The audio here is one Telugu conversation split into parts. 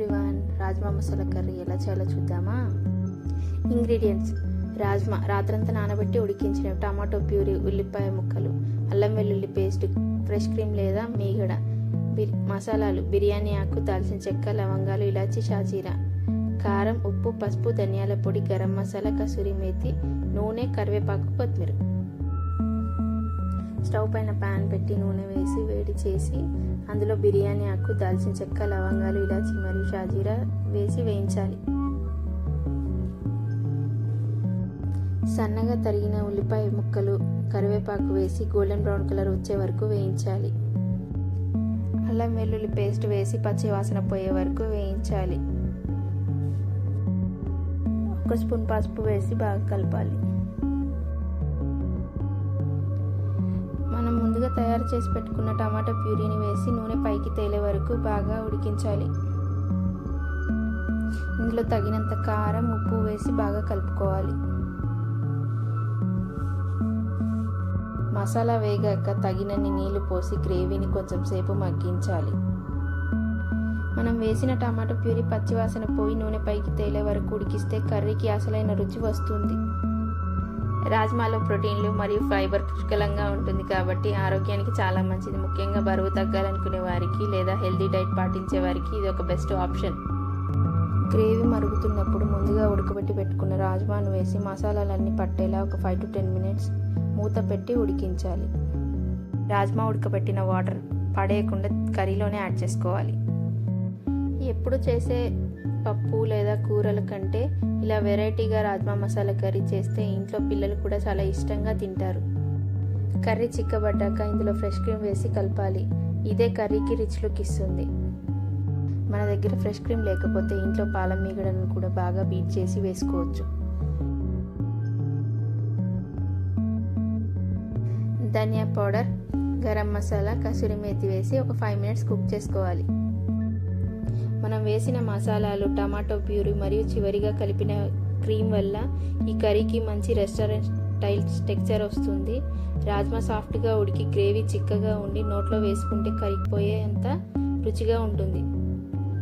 ఎవ్రీవన్, రాజ్మా మసాలా కర్రీ ఎలా చేయాలో చూద్దామా. ఇంగ్రీడియంట్స్: రాజ్మా రాత్రంతా నానబెట్టి ఉడికించిన, టమాటో ప్యూరీ, ఉల్లిపాయ ముక్కలు, అల్లం వెల్లుల్లి పేస్ట్, ఫ్రెష్ క్రీమ్ లేదా మీగడ, మసాలాలు: బిర్యానీ ఆకు, దాల్చిన చెక్క, లవంగాలు, ఇలాచి, షాజీరా, కారం, ఉప్పు, పసుపు, ధనియాల పొడి, గరం మసాలా, కసూరి మేతి, నూనె, కరివేపాకు, కొత్తిమీర. స్టవ్ పైన ప్యాన్ పెట్టి నూనె వేసి వేడి చేసి అందులో బిర్యానీ ఆకు, దాల్చిన చెక్క, లవంగాలు, ఇలాచి మరియు షాజీరా వేసి వేయించాలి. సన్నగా తరిగిన ఉల్లిపాయ ముక్కలు, కరివేపాకు వేసి గోల్డెన్ బ్రౌన్ కలర్ వచ్చే వరకు వేయించాలి. అల్లం వెల్లుల్లి పేస్ట్ వేసి పచ్చి వాసన పోయే వరకు వేయించాలి. 1 స్పూన్ పసుపు వేసి బాగా కలపాలి. మనం ముందుగా తయారు చేసి పెట్టుకున్న టమాటా ప్యూరీని వేసి నూనె పైకి తేలే వరకు బాగా ఉడికించాలి. ఇందులో తగినంత కారం, ఉప్పు వేసి బాగా కలుపుకోవాలి. మసాలా వేగాక తగినన్ని నీళ్లు పోసి గ్రేవీని కొంచెం సేపు మగ్గించాలి. మనం వేసిన టమాటా ప్యూరీ పచ్చివాసన పోయి నూనె పైకి తేలే వరకు ఉడికిస్తే కర్రీకి అసలైన రుచి వస్తుంది. రాజ్మాలో ప్రోటీన్లు మరియు ఫైబర్ పుష్కలంగా ఉంటుంది కాబట్టి ఆరోగ్యానికి చాలా మంచిది. ముఖ్యంగా బరువు తగ్గాలనుకునే వారికి లేదా హెల్దీ డైట్ పాటించే వారికి ఇది ఒక బెస్ట్ ఆప్షన్. గ్రేవీ మరుగుతున్నప్పుడు ముందుగా ఉడకబెట్టి పెట్టుకున్న రాజ్మాను వేసి మసాలాలన్నీ పట్టేలా ఒక 5 to 10 minutes మూత పెట్టి ఉడికించాలి. రాజ్మా ఉడకబెట్టిన వాటర్ పడేయకుండా కర్రీలోనే యాడ్ చేసుకోవాలి. ఎప్పుడు చేసే పప్పు లేదా కూరల కంటే ఇలా వెరైటీగా రాజ్మా మసాలా కర్రీ చేస్తే ఇంట్లో పిల్లలు కూడా చాలా ఇష్టంగా తింటారు. కర్రీ చిక్కబడ్డాక ఇందులో ఫ్రెష్ క్రీమ్ వేసి కలపాలి. ఇదే కర్రీకి రిచ్ లుక్ ఇస్తుంది. మన దగ్గర ఫ్రెష్ క్రీమ్ లేకపోతే ఇంట్లో పాల మీగడను కూడా బాగా బీట్ చేసి వేసుకోవచ్చు. ధనియా పౌడర్, గరం మసాలా, కసూరి మేతి వేసి ఒక 5 minutes కుక్ చేసుకోవాలి. మనం వేసిన మసాలాలు, టమాటో ప్యూరీ మరియు చివరిగా కలిపిన క్రీమ్ వల్ల ఈ కర్రీకి మంచి రెస్టారెంట్ స్టైల్ టెక్స్చర్ వస్తుంది. రాజ్మా సాఫ్ట్గా ఉడికి గ్రేవీ చిక్కగా ఉండి నోట్లో వేసుకుంటే కరిగిపోయేంత రుచిగా ఉంటుంది.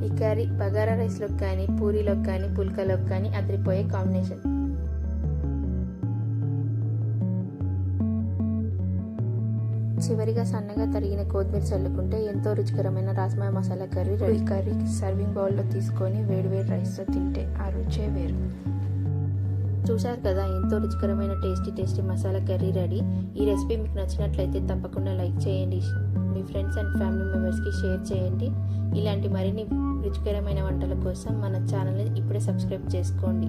ఈ కర్రీ బగారా రైస్లోకి కానీ, పూరీలోకి కానీ, పుల్కాలోకి కానీ అదిరిపోయే కాంబినేషన్. చివరిగా సన్నగా తరిగిన కొత్తిమీర చల్లుకుంటే ఎంతో రుచికరమైన రాజ్మా మసాలా కర్రీ రెడీ. కర్రీకి సర్వింగ్ బౌల్లో తీసుకొని వేడివేడి రైస్తో తింటే ఆ రుచే వేరు. చూశారు కదా, ఎంతో రుచికరమైన టేస్టీ మసాలా కర్రీ రెడీ. ఈ రెసిపీ మీకు నచ్చినట్లయితే తప్పకుండా లైక్ చేయండి, మీ ఫ్రెండ్స్ అండ్ ఫ్యామిలీ మెంబర్స్కి షేర్ చేయండి. ఇలాంటి మరిన్ని రుచికరమైన వంటల కోసం మన ఛానల్ని ఇప్పుడే సబ్స్క్రైబ్ చేసుకోండి.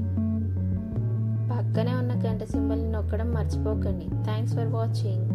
పక్కనే ఉన్న గంట సింబల్ని నొక్కడం మర్చిపోకండి. Thanks for watching.